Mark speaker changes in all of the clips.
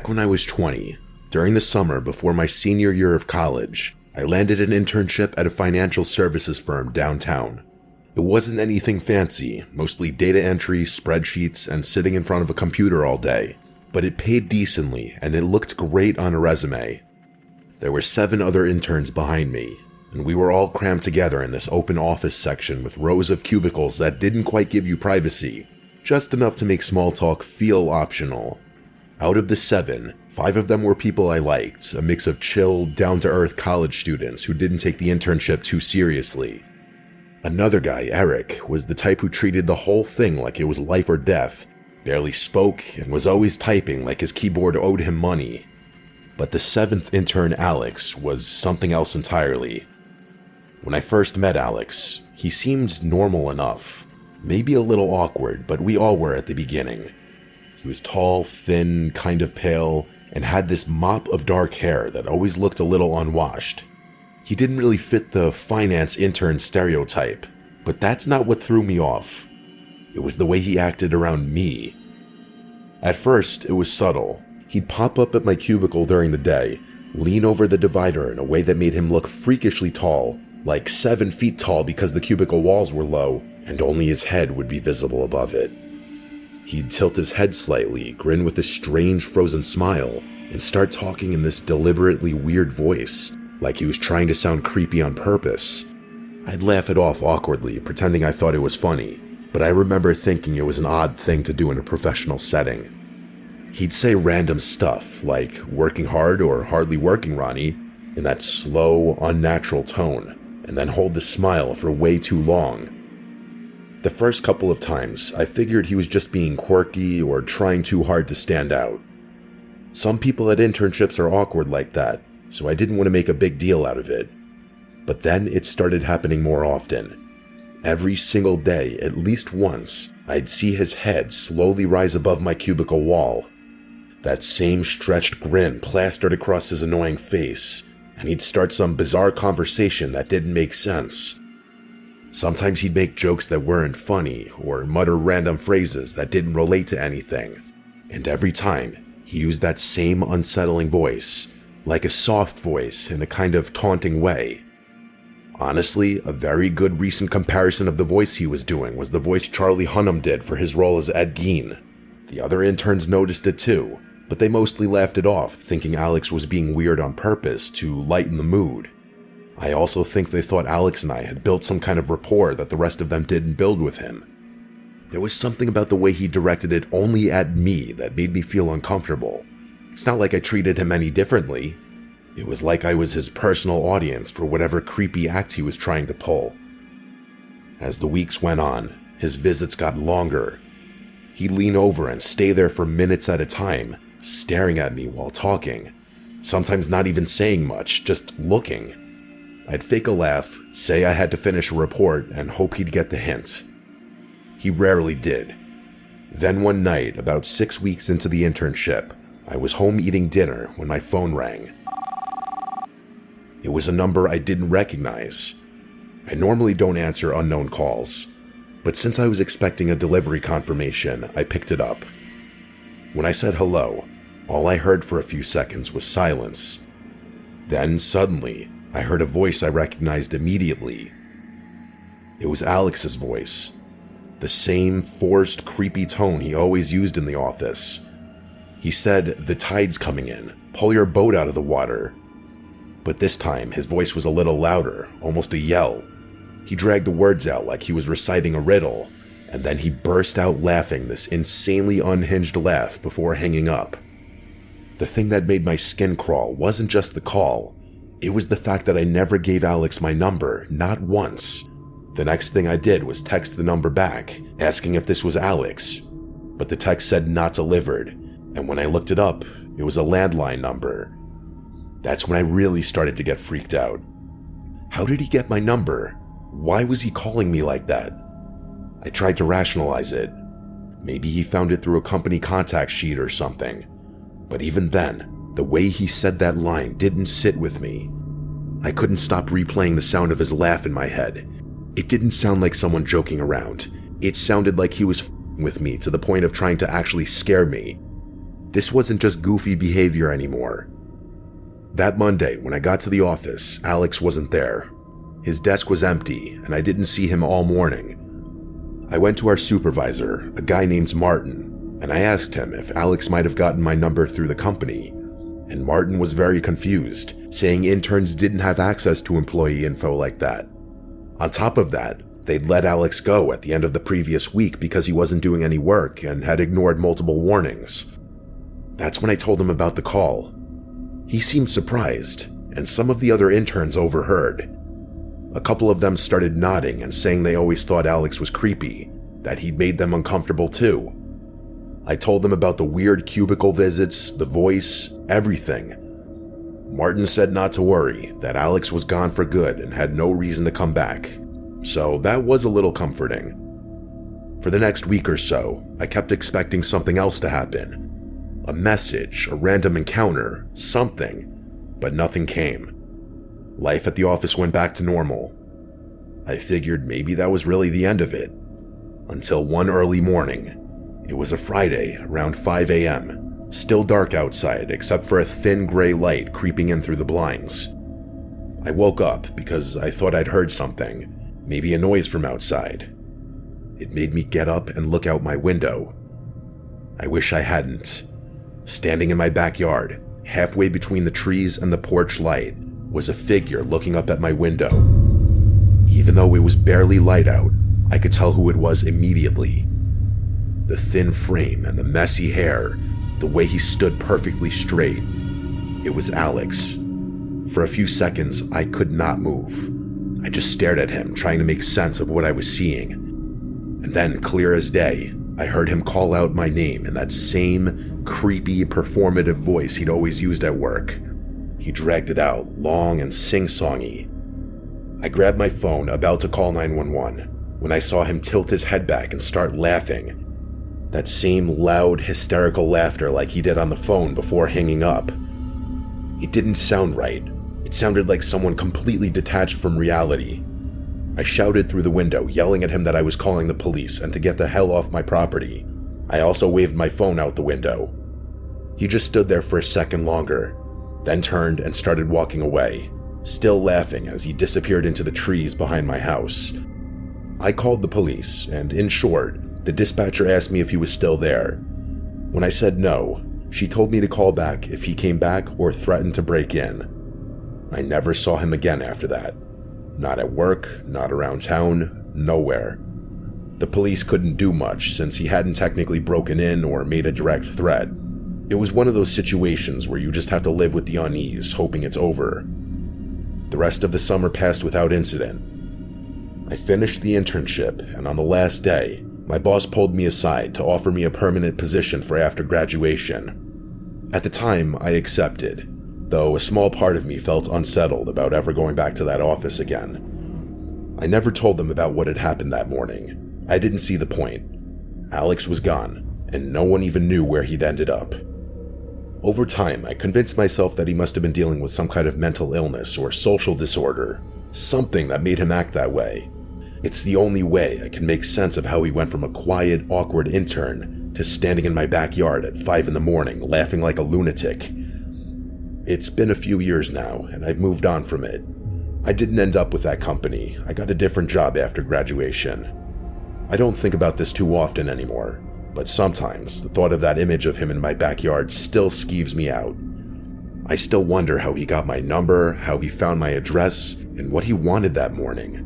Speaker 1: Back when I was 20, during the summer before my senior year of college, I landed an internship at a financial services firm downtown. It wasn't anything fancy, mostly data entry, spreadsheets, and sitting in front of a computer all day, but it paid decently and it looked great on a resume. There were 7 other interns behind me, and we were all crammed together in this open office section with rows of cubicles that didn't quite give you privacy, just enough to make small talk feel optional. Out of the 7, 5 of them were people I liked, a mix of chill, down-to-earth college students who didn't take the internship too seriously. Another guy, Eric, was the type who treated the whole thing like it was life or death, barely spoke, and was always typing like his keyboard owed him money. But the 7th intern, Alex, was something else entirely. When I first met Alex, he seemed normal enough, maybe a little awkward, but we all were at the beginning. He was tall, thin, kind of pale, and had this mop of dark hair that always looked a little unwashed. He didn't really fit the finance intern stereotype, but that's not what threw me off. It was the way he acted around me. At first, it was subtle. He'd pop up at my cubicle during the day, lean over the divider in a way that made him look freakishly tall, like 7 feet tall because the cubicle walls were low, and only his head would be visible above it. He'd tilt his head slightly, grin with a strange frozen smile, and start talking in this deliberately weird voice, like he was trying to sound creepy on purpose. I'd laugh it off awkwardly, pretending I thought it was funny, but I remember thinking it was an odd thing to do in a professional setting. He'd say random stuff, like "working hard" or "hardly working, Ronnie," in that slow, unnatural tone, and then hold the smile for way too long. The first couple of times, I figured he was just being quirky or trying too hard to stand out. Some people at internships are awkward like that, so I didn't want to make a big deal out of it. But then it started happening more often. Every single day, at least once, I'd see his head slowly rise above my cubicle wall. That same stretched grin plastered across his annoying face, and he'd start some bizarre conversation that didn't make sense. Sometimes he'd make jokes that weren't funny, or mutter random phrases that didn't relate to anything. And every time, he used that same unsettling voice, like a soft voice in a kind of taunting way. Honestly, a very good recent comparison of the voice he was doing was the voice Charlie Hunnam did for his role as Ed Gein. The other interns noticed it too, but they mostly laughed it off, thinking Alex was being weird on purpose to lighten the mood. I also think they thought Alex and I had built some kind of rapport that the rest of them didn't build with him. There was something about the way he directed it only at me that made me feel uncomfortable. It's not like I treated him any differently. It was like I was his personal audience for whatever creepy act he was trying to pull. As the weeks went on, his visits got longer. He'd lean over and stay there for minutes at a time, staring at me while talking. Sometimes not even saying much, just looking. I'd fake a laugh, say I had to finish a report, and hope he'd get the hint. He rarely did. Then one night, about 6 weeks into the internship, I was home eating dinner when my phone rang. It was a number I didn't recognize. I normally don't answer unknown calls, but since I was expecting a delivery confirmation, I picked it up. When I said hello, all I heard for a few seconds was silence. Then, suddenly, I heard a voice I recognized immediately. It was Alex's voice. The same forced, creepy tone he always used in the office. He said, "The tide's coming in. Pull your boat out of the water." But this time, his voice was a little louder, almost a yell. He dragged the words out like he was reciting a riddle, and then he burst out laughing this insanely unhinged laugh before hanging up. The thing that made my skin crawl wasn't just the call. It was the fact that I never gave Alex my number, not once. The next thing I did was text the number back, asking if this was Alex. But the text said not delivered, and when I looked it up, it was a landline number. That's when I really started to get freaked out. How did he get my number? Why was he calling me like that? I tried to rationalize it. Maybe he found it through a company contact sheet or something. But even then, the way he said that line didn't sit with me. I couldn't stop replaying the sound of his laugh in my head. It didn't sound like someone joking around. It sounded like he was f***ing with me to the point of trying to actually scare me. This wasn't just goofy behavior anymore. That Monday, when I got to the office, Alex wasn't there. His desk was empty, and I didn't see him all morning. I went to our supervisor, a guy named Martin, and I asked him if Alex might have gotten my number through the company. And Martin was very confused, saying interns didn't have access to employee info like that. On top of that, they'd let Alex go at the end of the previous week because he wasn't doing any work and had ignored multiple warnings. That's when I told him about the call. He seemed surprised, and some of the other interns overheard. A couple of them started nodding and saying they always thought Alex was creepy, that he'd made them uncomfortable too. I told them about the weird cubicle visits, the voice, everything. Martin said not to worry, that Alex was gone for good and had no reason to come back. So that was a little comforting. For the next week or so, I kept expecting something else to happen. A message, a random encounter, something, but nothing came. Life at the office went back to normal. I figured maybe that was really the end of it. Until one early morning. It was a Friday, around 5 a.m., still dark outside except for a thin gray light creeping in through the blinds. I woke up because I thought I'd heard something, maybe a noise from outside. It made me get up and look out my window. I wish I hadn't. Standing in my backyard, halfway between the trees and the porch light, was a figure looking up at my window. Even though it was barely light out, I could tell who it was immediately. The thin frame and the messy hair, the way he stood perfectly straight. It was Alex. For a few seconds, I could not move. I just stared at him, trying to make sense of what I was seeing. And then, clear as day, I heard him call out my name in that same creepy, performative voice he'd always used at work. He dragged it out, long and sing-songy. I grabbed my phone, about to call 911, when I saw him tilt his head back and start laughing. That same loud, hysterical laughter like he did on the phone before hanging up. It didn't sound right. It sounded like someone completely detached from reality. I shouted through the window, yelling at him that I was calling the police and to get the hell off my property. I also waved my phone out the window. He just stood there for a second longer, then turned and started walking away, still laughing as he disappeared into the trees behind my house. I called the police, and in short, the dispatcher asked me if he was still there. When I said no, she told me to call back if he came back or threatened to break in. I never saw him again after that. Not at work, not around town, nowhere. The police couldn't do much since he hadn't technically broken in or made a direct threat. It was one of those situations where you just have to live with the unease, hoping it's over. The rest of the summer passed without incident. I finished the internship, and on the last day, my boss pulled me aside to offer me a permanent position for after graduation. At the time, I accepted, though a small part of me felt unsettled about ever going back to that office again. I never told them about what had happened that morning. I didn't see the point. Alex was gone, and no one even knew where he'd ended up. Over time, I convinced myself that he must have been dealing with some kind of mental illness or social disorder, something that made him act that way. It's the only way I can make sense of how he went from a quiet, awkward intern to standing in my backyard at 5 a.m, laughing like a lunatic. It's been a few years now, and I've moved on from it. I didn't end up with that company. I got a different job after graduation. I don't think about this too often anymore, but sometimes the thought of that image of him in my backyard still skeeves me out. I still wonder how he got my number, how he found my address, and what he wanted that morning.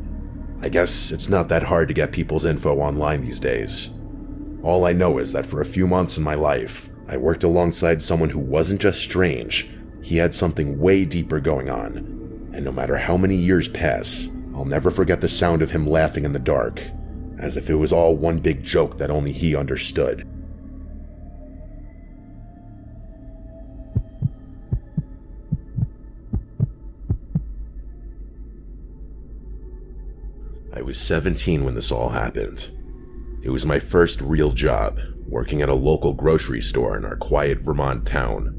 Speaker 1: I guess it's not that hard to get people's info online these days. All I know is that for a few months in my life, I worked alongside someone who wasn't just strange, he had something way deeper going on. And no matter how many years pass, I'll never forget the sound of him laughing in the dark, as if it was all one big joke that only he understood. I was 17 when this all happened. It was my first real job, working at a local grocery store in our quiet Vermont town.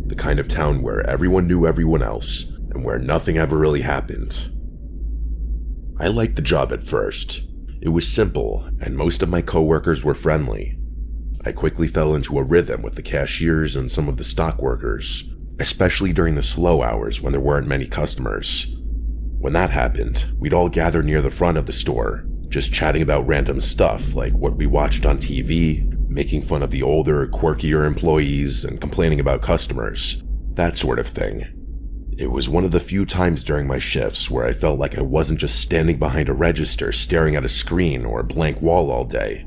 Speaker 1: The kind of town where everyone knew everyone else, and where nothing ever really happened. I liked the job at first. It was simple, and most of my coworkers were friendly. I quickly fell into a rhythm with the cashiers and some of the stock workers, especially during the slow hours when there weren't many customers. When that happened, we'd all gather near the front of the store, just chatting about random stuff like what we watched on TV, making fun of the older, quirkier employees, and complaining about customers, that sort of thing. It was one of the few times during my shifts where I felt like I wasn't just standing behind a register staring at a screen or a blank wall all day.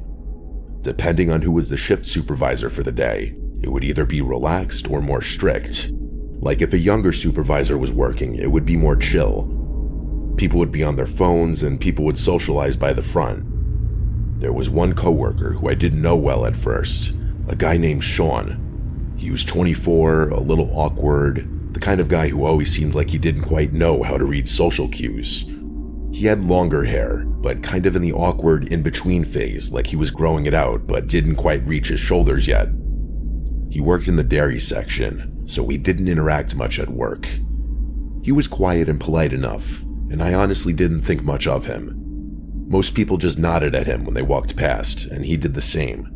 Speaker 1: Depending on who was the shift supervisor for the day, it would either be relaxed or more strict. Like if a younger supervisor was working, it would be more chill. People would be on their phones and people would socialize by the front. There was one coworker who I didn't know well at first, a guy named Sean. He was 24, a little awkward, the kind of guy who always seemed like he didn't quite know how to read social cues. He had longer hair, but kind of in the awkward in-between phase, like he was growing it out but didn't quite reach his shoulders yet. He worked in the dairy section, so we didn't interact much at work. He was quiet and polite enough, and I honestly didn't think much of him. Most people just nodded at him when they walked past, and he did the same.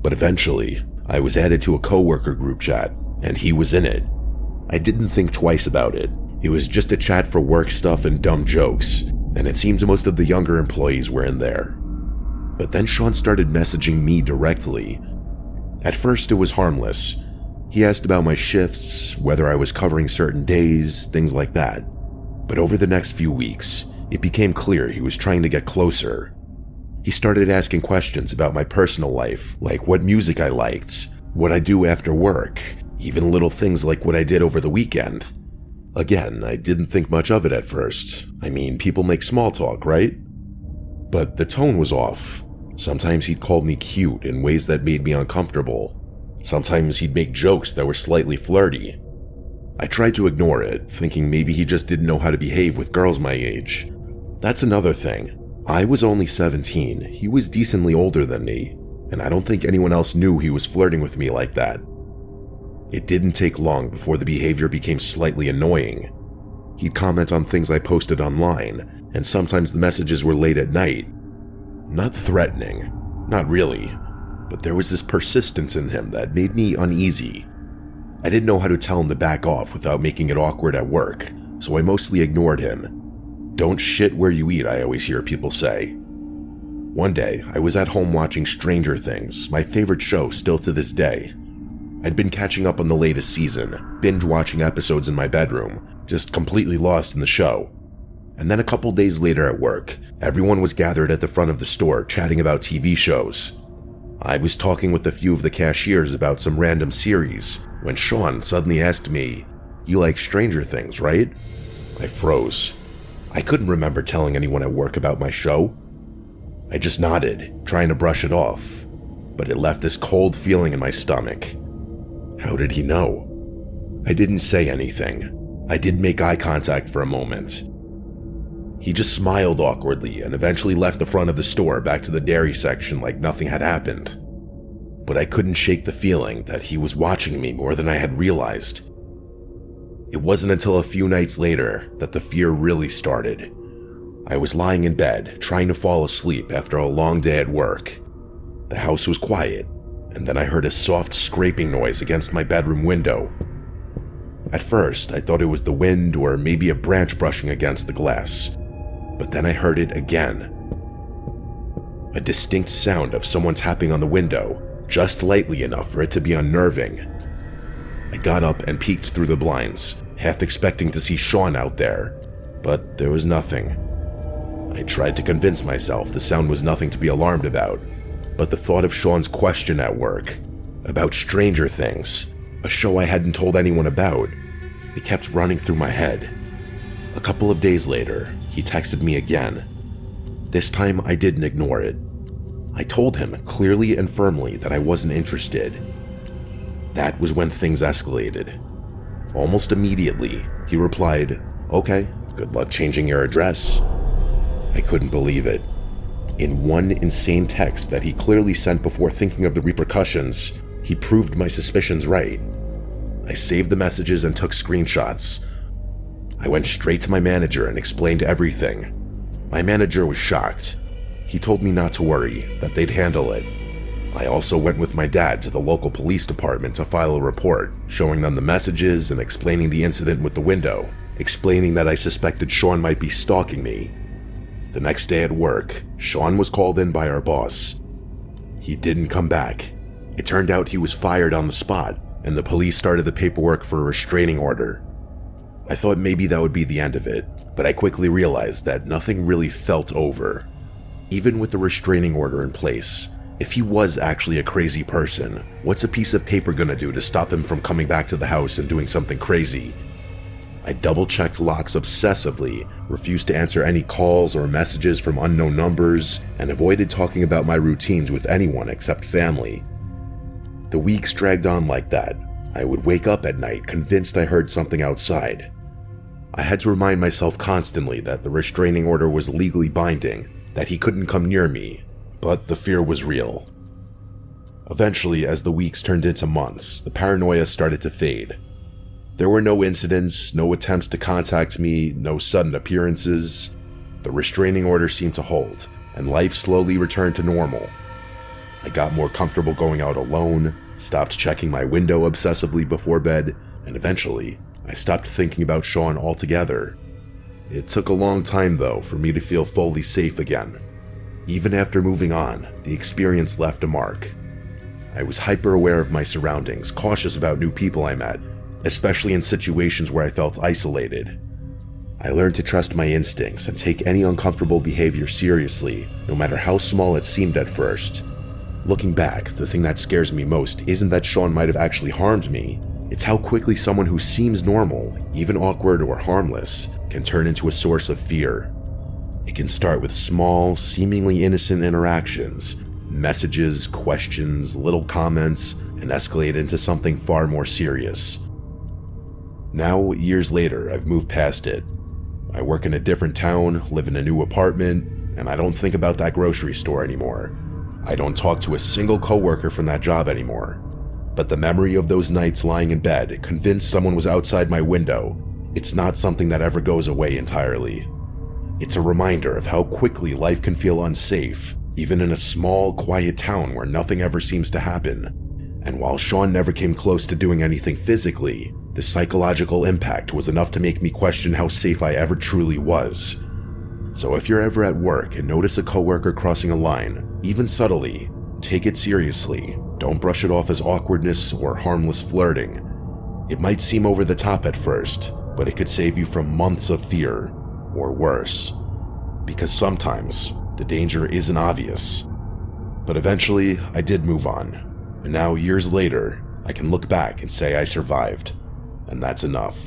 Speaker 1: But eventually, I was added to a coworker group chat, and he was in it. I didn't think twice about it. It was just a chat for work stuff and dumb jokes, and it seems most of the younger employees were in there. But then Sean started messaging me directly. At first it was harmless. He asked about my shifts, whether I was covering certain days, things like that. But over the next few weeks, it became clear he was trying to get closer. He started asking questions about my personal life, like what music I liked, what I do after work, even little things like what I did over the weekend. Again, I didn't think much of it at first. I mean, people make small talk, right? But the tone was off. Sometimes he'd call me cute in ways that made me uncomfortable. Sometimes he'd make jokes that were slightly flirty. I tried to ignore it, thinking maybe he just didn't know how to behave with girls my age. That's another thing. I was only 17, he was decently older than me, and I don't think anyone else knew he was flirting with me like that. It didn't take long before the behavior became slightly annoying. He'd comment on things I posted online, and sometimes the messages were late at night. Not threatening, not really, but there was this persistence in him that made me uneasy. I didn't know how to tell him to back off without making it awkward at work, so I mostly ignored him. Don't shit where you eat, I always hear people say. One day, I was at home watching Stranger Things, my favorite show still to this day. I'd been catching up on the latest season, binge-watching episodes in my bedroom, just completely lost in the show. And then a couple days later at work, everyone was gathered at the front of the store chatting about TV shows. I was talking with a few of the cashiers about some random series, when Sean suddenly asked me, "You like Stranger Things, right?" I froze. I couldn't remember telling anyone at work about my show. I just nodded, trying to brush it off, but it left this cold feeling in my stomach. How did he know? I didn't say anything. I did make eye contact for a moment. He just smiled awkwardly and eventually left the front of the store back to the dairy section like nothing had happened. But I couldn't shake the feeling that he was watching me more than I had realized. It wasn't until a few nights later that the fear really started. I was lying in bed, trying to fall asleep after a long day at work. The house was quiet, and then I heard a soft scraping noise against my bedroom window. At first, I thought it was the wind or maybe a branch brushing against the glass, but then I heard it again. A distinct sound of someone tapping on the window, just lightly enough for it to be unnerving. I got up and peeked through the blinds, half expecting to see Sean out there, but there was nothing. I tried to convince myself the sound was nothing to be alarmed about, but the thought of Sean's question at work, about Stranger Things, a show I hadn't told anyone about, it kept running through my head. A couple of days later, he texted me again. This time I didn't ignore it. I told him clearly and firmly that I wasn't interested. That was when things escalated. Almost immediately, he replied, "Okay, good luck changing your address." I couldn't believe it. In one insane text that he clearly sent before thinking of the repercussions, he proved my suspicions right. I saved the messages and took screenshots. I went straight to my manager and explained everything. My manager was shocked. He told me not to worry, that they'd handle it. I also went with my dad to the local police department to file a report, showing them the messages and explaining the incident with the window, explaining that I suspected Sean might be stalking me. The next day at work, Sean was called in by our boss. He didn't come back. It turned out he was fired on the spot, and the police started the paperwork for a restraining order. I thought maybe that would be the end of it, but I quickly realized that nothing really felt over. Even with the restraining order in place, if he was actually a crazy person, what's a piece of paper gonna do to stop him from coming back to the house and doing something crazy? I double-checked locks obsessively, refused to answer any calls or messages from unknown numbers, and avoided talking about my routines with anyone except family. The weeks dragged on like that. I would wake up at night convinced I heard something outside. I had to remind myself constantly that the restraining order was legally binding, that he couldn't come near me, but the fear was real. Eventually, as the weeks turned into months, the paranoia started to fade. There were no incidents, no attempts to contact me, no sudden appearances. The restraining order seemed to hold, and life slowly returned to normal. I got more comfortable going out alone, stopped checking my window obsessively before bed, and eventually, I stopped thinking about Sean altogether. It took a long time, though, for me to feel fully safe again. Even after moving on, the experience left a mark. I was hyper-aware of my surroundings, cautious about new people I met, especially in situations where I felt isolated. I learned to trust my instincts and take any uncomfortable behavior seriously, no matter how small it seemed at first. Looking back, the thing that scares me most isn't that Sean might have actually harmed me. It's how quickly someone who seems normal, even awkward or harmless, can turn into a source of fear. It can start with small, seemingly innocent interactions, messages, questions, little comments, and escalate into something far more serious. Now, years later, I've moved past it. I work in a different town, live in a new apartment, and I don't think about that grocery store anymore. I don't talk to a single coworker from that job anymore. But the memory of those nights lying in bed, convinced someone was outside my window, it's not something that ever goes away entirely. It's a reminder of how quickly life can feel unsafe, even in a small, quiet town where nothing ever seems to happen. And while Sean never came close to doing anything physically, the psychological impact was enough to make me question how safe I ever truly was. So if you're ever at work and notice a coworker crossing a line, even subtly, take it seriously. Don't brush it off as awkwardness or harmless flirting. It might seem over the top at first, but it could save you from months of fear, or worse. Because sometimes, the danger isn't obvious. But eventually, I did move on. And now, years later, I can look back and say I survived. And that's enough.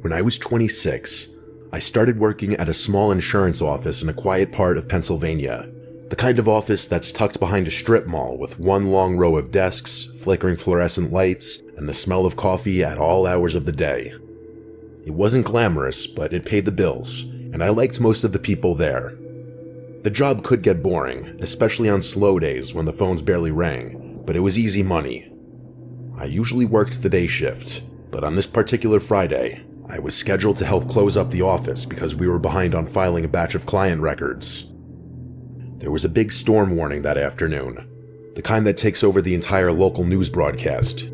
Speaker 1: When I was 26, I started working at a small insurance office in a quiet part of Pennsylvania. The kind of office that's tucked behind a strip mall with one long row of desks, flickering fluorescent lights, and the smell of coffee at all hours of the day. It wasn't glamorous, but it paid the bills, and I liked most of the people there. The job could get boring, especially on slow days when the phones barely rang, but it was easy money. I usually worked the day shift, but on this particular Friday, I was scheduled to help close up the office because we were behind on filing a batch of client records. There was a big storm warning that afternoon, the kind that takes over the entire local news broadcast.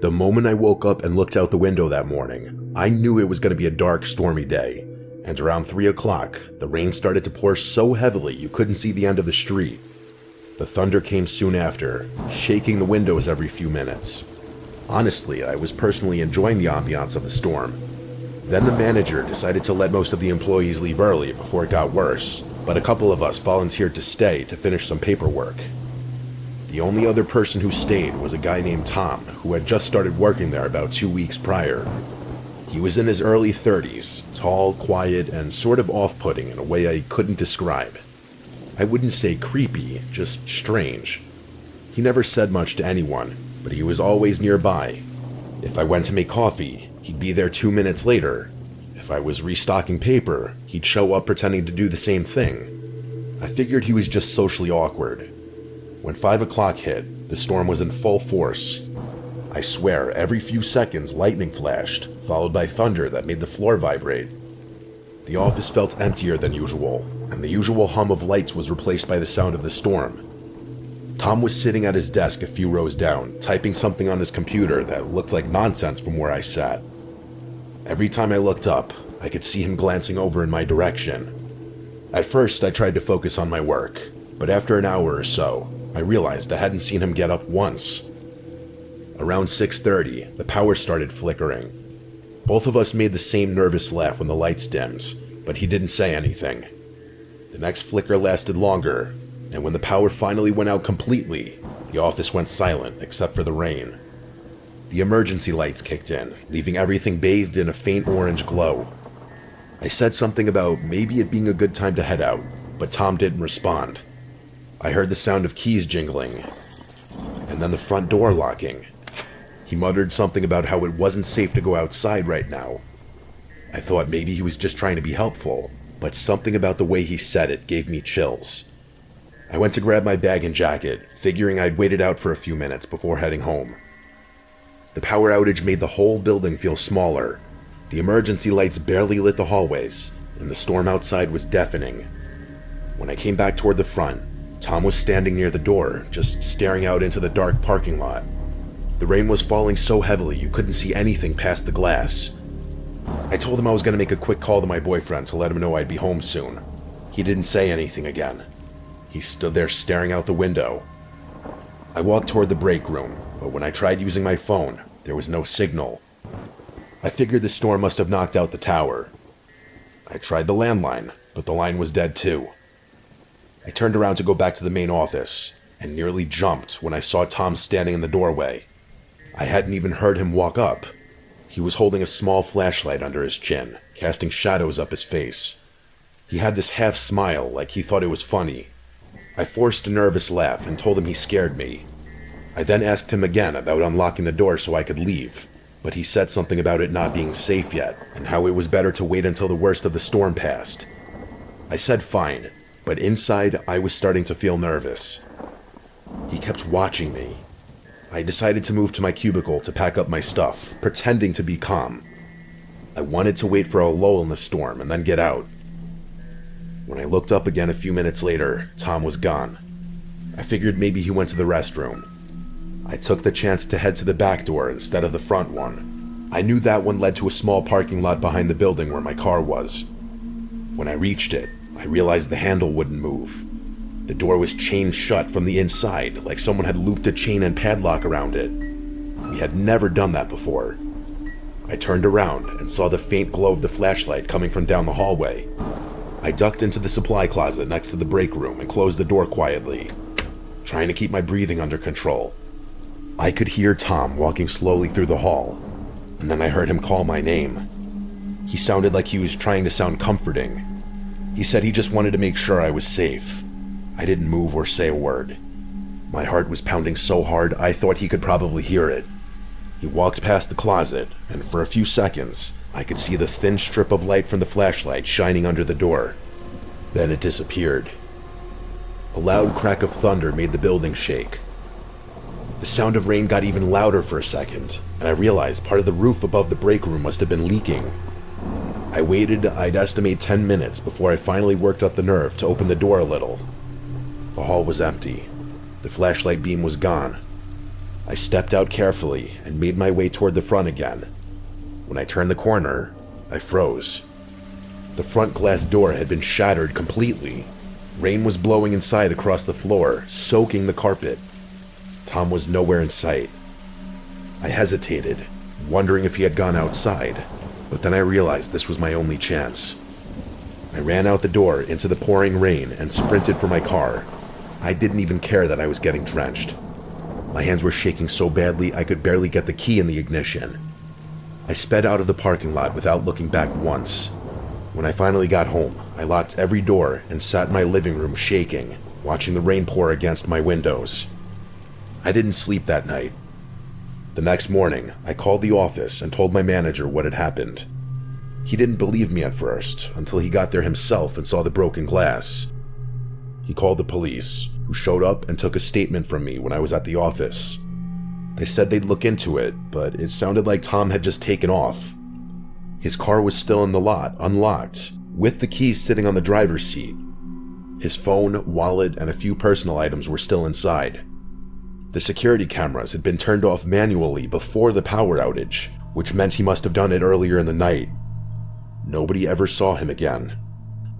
Speaker 1: The moment I woke up and looked out the window that morning, I knew it was going to be a dark, stormy day, and around 3 o'clock, the rain started to pour so heavily you couldn't see the end of the street. The thunder came soon after, shaking the windows every few minutes. Honestly, I was personally enjoying the ambiance of the storm. Then the manager decided to let most of the employees leave early before it got worse, but a couple of us volunteered to stay to finish some paperwork. The only other person who stayed was a guy named Tom, who had just started working there about 2 weeks prior. He was in his early 30s, tall, quiet, and sort of off-putting in a way I couldn't describe. I wouldn't say creepy, just strange. He never said much to anyone, but he was always nearby. If I went to make coffee, he'd be there 2 minutes later. If I was restocking paper, he'd show up pretending to do the same thing. I figured he was just socially awkward. When 5 o'clock hit, the storm was in full force. I swear, every few seconds lightning flashed, followed by thunder that made the floor vibrate. The office felt emptier than usual, and the usual hum of lights was replaced by the sound of the storm. Tom was sitting at his desk a few rows down, typing something on his computer that looked like nonsense from where I sat. Every time I looked up, I could see him glancing over in my direction. At first, I tried to focus on my work, but after an hour or so, I realized I hadn't seen him get up once. Around 6:30, the power started flickering. Both of us made the same nervous laugh when the lights dimmed, but he didn't say anything. The next flicker lasted longer, and when the power finally went out completely, the office went silent except for the rain. The emergency lights kicked in, leaving everything bathed in a faint orange glow. I said something about maybe it being a good time to head out, but Tom didn't respond. I heard the sound of keys jingling, and then the front door locking. He muttered something about how it wasn't safe to go outside right now. I thought maybe he was just trying to be helpful, but something about the way he said it gave me chills. I went to grab my bag and jacket, figuring I'd wait it out for a few minutes before heading home. The power outage made the whole building feel smaller. The emergency lights barely lit the hallways, and the storm outside was deafening. When I came back toward the front, Tom was standing near the door, just staring out into the dark parking lot. The rain was falling so heavily you couldn't see anything past the glass. I told him I was going to make a quick call to my boyfriend to let him know I'd be home soon. He didn't say anything again. He stood there staring out the window. I walked toward the break room, but when I tried using my phone, there was no signal. I figured the storm must have knocked out the tower. I tried the landline, but the line was dead too. I turned around to go back to the main office, and nearly jumped when I saw Tom standing in the doorway. I hadn't even heard him walk up. He was holding a small flashlight under his chin, casting shadows up his face. He had this half smile like he thought it was funny. I forced a nervous laugh and told him he scared me. I then asked him again about unlocking the door so I could leave, but he said something about it not being safe yet, and how it was better to wait until the worst of the storm passed. I said fine, but inside I was starting to feel nervous. He kept watching me. I decided to move to my cubicle to pack up my stuff, pretending to be calm. I wanted to wait for a lull in the storm and then get out. When I looked up again a few minutes later, Tom was gone. I figured maybe he went to the restroom. I took the chance to head to the back door instead of the front one. I knew that one led to a small parking lot behind the building where my car was. When I reached it, I realized the handle wouldn't move. The door was chained shut from the inside, like someone had looped a chain and padlock around it. We had never done that before. I turned around and saw the faint glow of the flashlight coming from down the hallway. I ducked into the supply closet next to the break room and closed the door quietly, trying to keep my breathing under control. I could hear Tom walking slowly through the hall, and then I heard him call my name. He sounded like he was trying to sound comforting. He said he just wanted to make sure I was safe. I didn't move or say a word. My heart was pounding so hard I thought he could probably hear it. He walked past the closet, and for a few seconds, I could see the thin strip of light from the flashlight shining under the door. Then it disappeared. A loud crack of thunder made the building shake. The sound of rain got even louder for a second, and I realized part of the roof above the break room must have been leaking. I waited, I'd estimate 10 minutes before I finally worked up the nerve to open the door a little. The hall was empty. The flashlight beam was gone. I stepped out carefully and made my way toward the front again. When I turned the corner, I froze. The front glass door had been shattered completely. Rain was blowing inside across the floor, soaking the carpet. Tom was nowhere in sight. I hesitated, wondering if he had gone outside, but then I realized this was my only chance. I ran out the door into the pouring rain and sprinted for my car. I didn't even care that I was getting drenched. My hands were shaking so badly I could barely get the key in the ignition. I sped out of the parking lot without looking back once. When I finally got home, I locked every door and sat in my living room shaking, watching the rain pour against my windows. I didn't sleep that night. The next morning, I called the office and told my manager what had happened. He didn't believe me at first, until he got there himself and saw the broken glass. He called the police, who showed up and took a statement from me when I was at the office. They said they'd look into it, but it sounded like Tom had just taken off. His car was still in the lot, unlocked, with the keys sitting on the driver's seat. His phone, wallet, and a few personal items were still inside. The security cameras had been turned off manually before the power outage, which meant he must have done it earlier in the night. Nobody ever saw him again.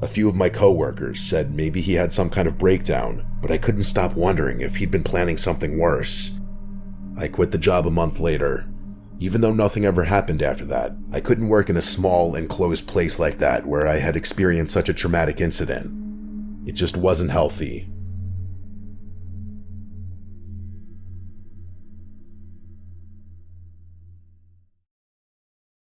Speaker 1: A few of my coworkers said maybe he had some kind of breakdown, but I couldn't stop wondering if he'd been planning something worse. I quit the job a month later. Even though nothing ever happened after that, I couldn't work in a small, enclosed place like that where I had experienced such a traumatic incident. It just wasn't healthy.